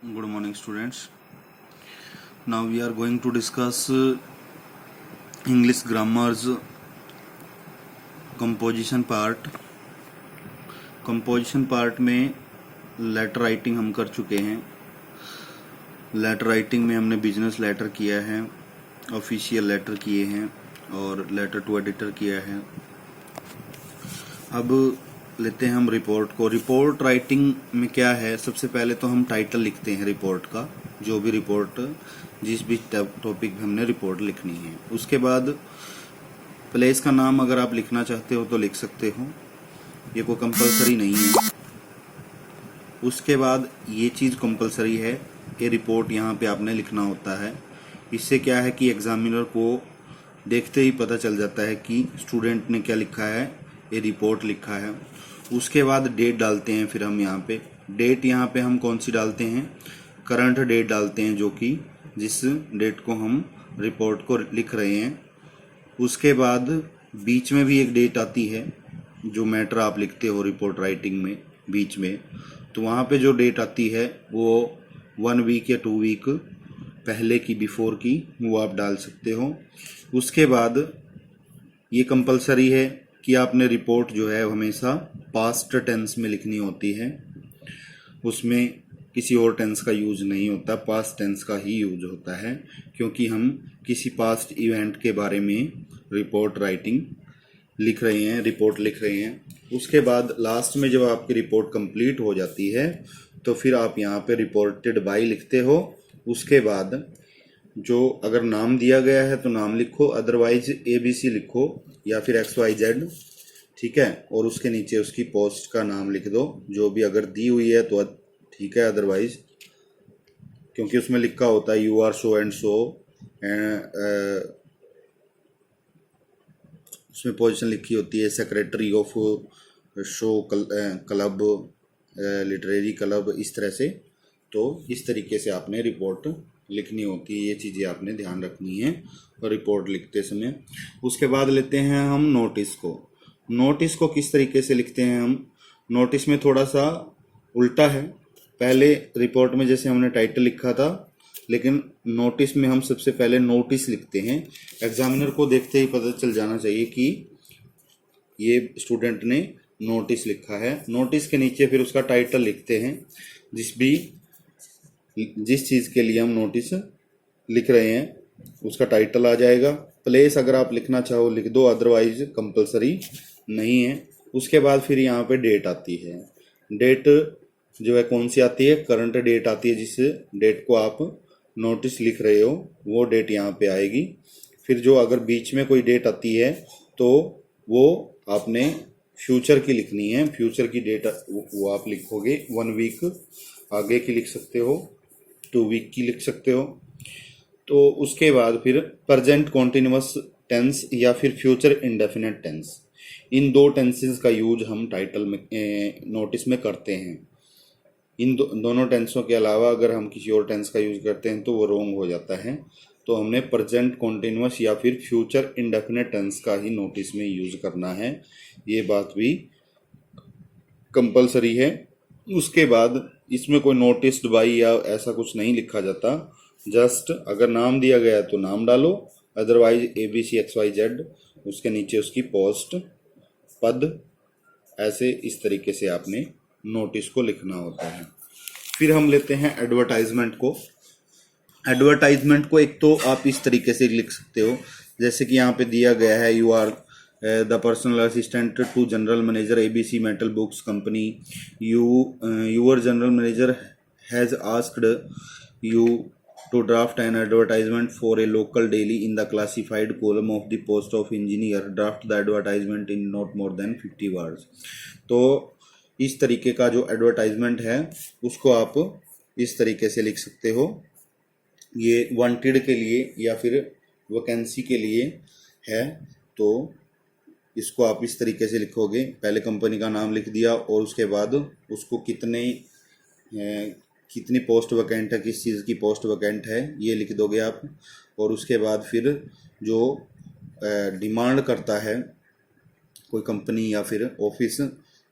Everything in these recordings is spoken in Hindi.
Good morning, students. Now we are going to discuss English grammar's composition part. Composition part में लेटर राइटिंग हम कर चुके हैं. लेटर राइटिंग में हमने बिजनेस लेटर किया है, ऑफिशियल लेटर किए हैं और लेटर टू एडिटर किया है. अब लेते हैं हम रिपोर्ट को. रिपोर्ट राइटिंग में क्या है, सबसे पहले तो हम टाइटल लिखते हैं रिपोर्ट का, जो भी रिपोर्ट जिस भी टॉपिक पे हमने रिपोर्ट लिखनी है. उसके बाद प्लेस का नाम अगर आप लिखना चाहते हो तो लिख सकते हो, ये कोई कंपलसरी नहीं है. उसके बाद ये चीज़ कंपलसरी है, ये रिपोर्ट यहाँ पे आपने लिखना होता है. इससे क्या है कि एग्जामिनर को देखते ही पता चल जाता है कि स्टूडेंट ने क्या लिखा है, ये रिपोर्ट लिखा है. उसके बाद डेट डालते हैं. फिर हम यहाँ पे डेट यहाँ पे हम कौन सी डालते हैं, करंट डेट डालते हैं, जो कि जिस डेट को हम रिपोर्ट को लिख रहे हैं. उसके बाद बीच में भी एक डेट आती है, जो मैटर आप लिखते हो रिपोर्ट राइटिंग में बीच में, तो वहाँ पे जो डेट आती है वो 1 वीक या 2 वीक पहले की, बिफोर की, वो आप डाल सकते हो. उसके बाद ये कंपलसरी है कि आपने रिपोर्ट जो है हमेशा पास्ट टेंस में लिखनी होती है. उसमें किसी और टेंस का यूज नहीं होता, पास्ट टेंस का ही यूज होता है, क्योंकि हम किसी पास्ट इवेंट के बारे में रिपोर्ट राइटिंग लिख रहे हैं, रिपोर्ट लिख रहे हैं. उसके बाद लास्ट में जब आपकी रिपोर्ट कंप्लीट हो जाती है तो फिर आप यहाँ पे रिपोर्टेड बाय लिखते हो. उसके बाद जो अगर नाम दिया गया है तो नाम लिखो, अदरवाइज ABC लिखो या फिर XYZ, ठीक है. और उसके नीचे उसकी पोस्ट का नाम लिख दो, जो भी अगर दी हुई है तो ठीक है, अदरवाइज क्योंकि उसमें लिखा होता है you are so and so, उसमें पोजीशन लिखी होती है secretary of show club, literary club, इस तरह से. तो इस तरीके से आपने रिपोर्ट लिखनी होती है, ये चीज़ें आपने ध्यान रखनी है रिपोर्ट लिखते समय. उसके बाद लेते हैं हम नोटिस को. नोटिस को किस तरीके से लिखते हैं हम, नोटिस में थोड़ा सा उल्टा है. पहले रिपोर्ट में जैसे हमने टाइटल लिखा था, लेकिन नोटिस में हम सबसे पहले नोटिस लिखते हैं. एग्जामिनर को देखते ही पता चल जाना चाहिए कि ये स्टूडेंट ने नोटिस लिखा है. नोटिस के नीचे फिर उसका टाइटल लिखते हैं, जिस चीज़ के लिए हम नोटिस लिख रहे हैं उसका टाइटल आ जाएगा. प्लेस अगर आप लिखना चाहो लिख दो, अदरवाइज कंपलसरी नहीं है. उसके बाद फिर यहाँ पे डेट आती है. डेट जो है कौन सी आती है, करंट डेट आती है. जिस डेट को आप नोटिस लिख रहे हो वो डेट यहाँ पे आएगी. फिर जो अगर बीच में कोई डेट आती है तो वो आपने फ्यूचर की लिखनी है. फ्यूचर की डेट वो आप लिखोगे, 1 वीक आगे की लिख सकते हो, 2 वीक की लिख सकते हो. तो उसके बाद फिर प्रेजेंट कॉन्टिन्यूअस टेंस या फिर फ्यूचर इंडेफिनिट टेंस, इन दो टेंसेस का यूज हम टाइटल में नोटिस में करते हैं. इन दोनों टेंसों के अलावा अगर हम किसी और टेंस का यूज करते हैं तो वो रॉन्ग हो जाता है. तो हमने प्रेजेंट कॉन्टिन्यूअस या फिर फ्यूचर इंडेफिनिट टेंस का ही नोटिस में यूज करना है. ये बात भी कंपलसरी है. उसके बाद इसमें कोई नोटिस्ड बाय या ऐसा कुछ नहीं लिखा जाता. जस्ट अगर नाम दिया गया तो नाम डालो, अदरवाइज ABC XYZ, उसके नीचे उसकी पोस्ट, पद, ऐसे इस तरीके से आपने नोटिस को लिखना होता है. फिर हम लेते हैं एडवर्टाइजमेंट को. एडवर्टाइजमेंट को एक तो आप इस तरीके से लिख सकते हो, जैसे कि यहाँ पे दिया गया है, you are the personal assistant to general manager ABC metal books company. Your general manager has asked you to draft an advertisement for a local daily in the classified column of the post of engineer. Draft the advertisement in not more than 50 words. तो इस तरीके का जो एडवर्टाइजमेंट है उसको आप इस तरीके से लिख सकते हो. ये वांटेड के लिए या फिर वैकेंसी के लिए है, तो इसको आप इस तरीके से लिखोगे. पहले कंपनी का नाम लिख दिया और उसके बाद उसको कितनी पोस्ट वैकेंट है, किस चीज़ की पोस्ट वैकेंट है, ये लिख दोगे आप. और उसके बाद फिर जो डिमांड करता है कोई कंपनी या फिर ऑफिस,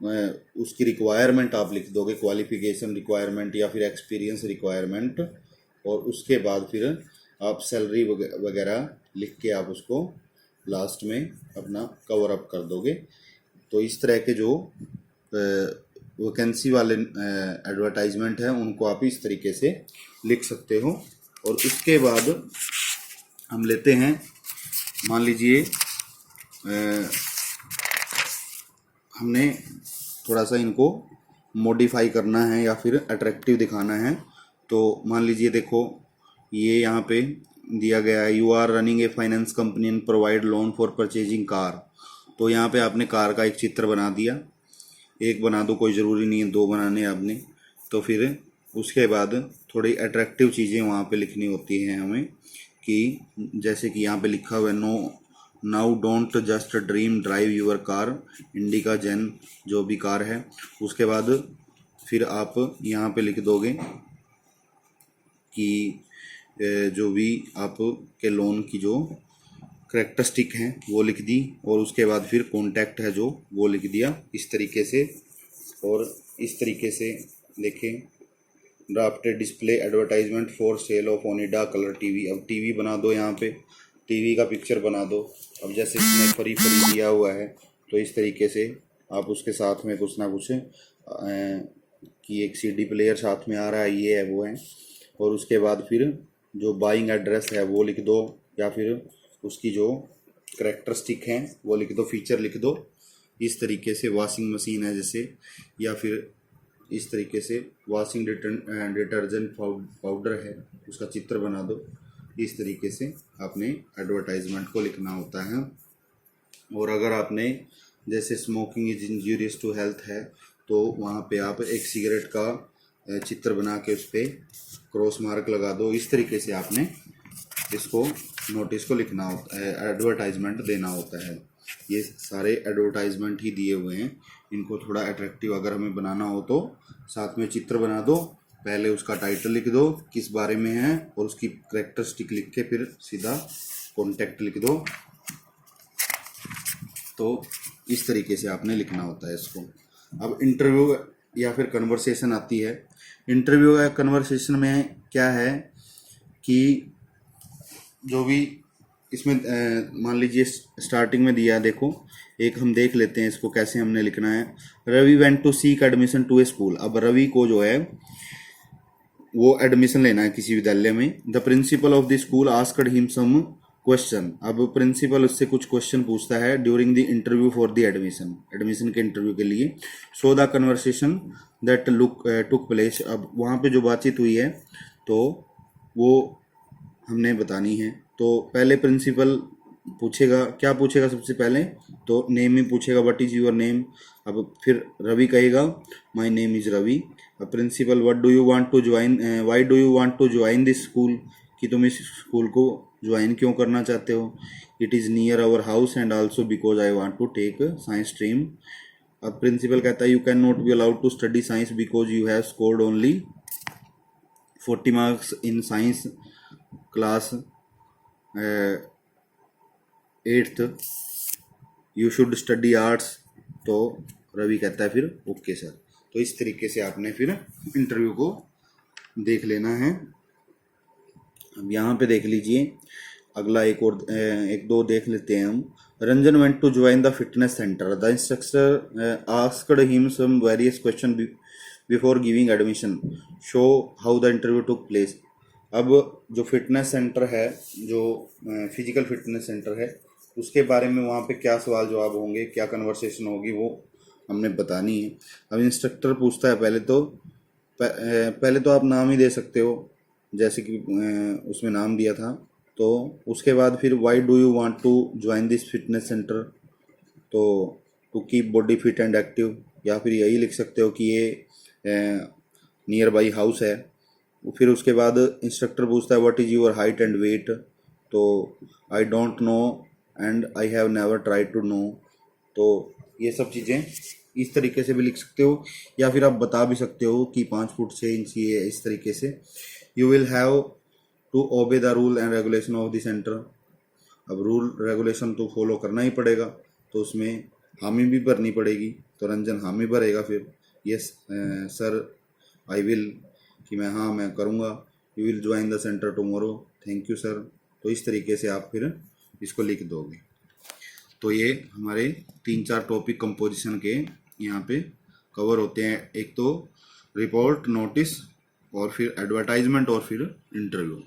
उसकी रिक्वायरमेंट आप लिख दोगे, क्वालिफिकेशन रिक्वायरमेंट या फिर एक्सपीरियंस रिक्वायरमेंट, और उसके बाद फिर आप सैलरी वगैरह लिख के आप उसको लास्ट में अपना कवर अप कर दोगे। तो इस तरह के जो वैकेंसी वाले एडवर्टाइजमेंट हैं उनको आप इस तरीके से लिख सकते हो। और उसके बाद हम लेते हैं, मान लीजिए हमने थोड़ा सा इनको मॉडिफाई करना है या फिर अट्रैक्टिव दिखाना है। तो मान लीजिए देखो, ये यहाँ पे दिया गया है, you are running a finance company and provide loan for purchasing car. तो यहाँ पे आपने कार का एक चित्र बना दिया, एक बना दो, कोई ज़रूरी नहीं है 2 बनाने आपने। तो फिर उसके बाद थोड़ी अट्रैक्टिव चीज़ें वहाँ पे लिखनी होती हैं हमें, कि जैसे कि यहाँ पे लिखा हुआ है, no now don't just dream drive your car, Indica Zen जो भी कार है। उसके बाद फिर आप यहाँ पे लिख दोगे कि जो भी आप के लोन की जो करेक्टरिस्टिक हैं वो लिख दी, और उसके बाद फिर कॉन्टैक्ट है जो वो लिख दिया इस तरीके से। और इस तरीके से देखें, drafted display advertisement for sale of Onida colour TV. अब टीवी बना दो, यहाँ पे टीवी का पिक्चर बना दो। अब जैसे इसमें फ्री फ्री दिया हुआ है तो इस तरीके से आप उसके साथ में कुछ ना कुछ कि एक सीडी प्लेयर साथ में आ रहा है, ये है वो है। और उसके बाद फिर जो बाइंग एड्रेस है वो लिख दो, या फिर उसकी जो करेक्टरिस्टिक हैं वो लिख दो, फीचर लिख दो इस तरीके से। वॉशिंग मशीन है जैसे, या फिर इस तरीके से वॉशिंग डिटर्जेंट पाउडर है उसका चित्र बना दो। इस तरीके से आपने एडवर्टाइजमेंट को लिखना होता है। और अगर आपने जैसे smoking is injurious to health है तो वहाँ पे आप एक सिगरेट का चित्र बना के उस पर क्रॉस मार्क लगा दो। इस तरीके से आपने इसको नोटिस को लिखना होता है, एडवर्टाइजमेंट देना होता है। ये सारे एडवर्टाइजमेंट ही दिए हुए हैं, इनको थोड़ा अट्रैक्टिव अगर हमें बनाना हो तो साथ में चित्र बना दो, पहले उसका टाइटल लिख दो किस बारे में है, और उसकी करेक्टरिस्टिक लिख के फिर सीधा कॉन्टैक्ट लिख दो। तो इस तरीके से आपने लिखना होता है इसको। अब इंटरव्यू या फिर कन्वर्सेशन आती है। इंटरव्यू या कन्वर्सेशन में क्या है कि जो भी इसमें मान लीजिए स्टार्टिंग में दिया है, देखो एक हम देख लेते हैं इसको कैसे हमने लिखना है। Ravi went to seek admission to a school. अब रवि को जो है वो एडमिशन लेना है किसी विद्यालय में। The principal of the school asked him some question. अब प्रिंसिपल उससे कुछ क्वेश्चन पूछता है during the interview for the admission, admission के इंटरव्यू के लिए। So the conversation that took place. अब वहाँ पे जो बातचीत हुई है तो वो हमने बतानी है। तो पहले प्रिंसिपल पूछेगा, क्या पूछेगा सबसे पहले, तो नेम ही पूछेगा, व्हाट इज़ योर नेम। अब फिर रवि कहेगा माय नेम इज़ रवि। अब principal what do you want to join, why do you want to join this school, कि तुम इस स्कूल को ज्वाइन क्यों करना चाहते हो। It is near our house and also because I want to take science stream. अब प्रिंसिपल कहता है you can not be allowed to study science because you have scored only 40 marks in science class 8th, you should study arts. तो रवि कहता है फिर ओके सर। तो इस तरीके से आपने फिर इंटरव्यू को देख लेना है। अब यहाँ पे देख लीजिए, अगला एक दो देख लेते हैं हम। Ranjan went to join the fitness centre. The instructor asked him some various question before giving admission. So how the interview took place. अब जो फिटनेस सेंटर है, जो फिजिकल फिटनेस सेंटर है, उसके बारे में वहाँ पे क्या सवाल जवाब होंगे, क्या कन्वर्सेशन होगी, वो हमने बतानी है। अब इंस्ट्रक्टर पूछता है पहले तो आप नाम ही दे सकते हो, जैसे कि उसमें नाम दिया था। तो उसके बाद फिर why do you want to join this fitness centre, तो to keep body fit and active, या फिर यही लिख सकते हो कि ये नियर बाई हाउस है। फिर उसके बाद इंस्ट्रक्टर पूछता है what is your height and weight, तो I don't know and I have never tried to know. तो ये सब चीज़ें इस तरीके से भी लिख सकते हो, या फिर आप बता भी सकते हो कि 5 फुट 6 इंच ये है, इस तरीके से। You will have to obey the rule and regulation of the centre. अब रूल रेगुलेशन तो फॉलो करना ही पड़ेगा, तो उसमें हामी भी भरनी पड़ेगी, तो रंजन हामी भरेगा। फिर यस सर आई विल, कि मैं करूँगा। You will join the centre tomorrow, thank you sir. तो इस तरीके से आप फिर इसको लिख दोगे। तो ये हमारे 3-4 टॉपिक कंपोजिशन के यहाँ पे कवर होते हैं। एक तो रिपोर्ट, नोटिस, और फिर एडवर्टाइजमेंट, और फिर इंटरव्यू।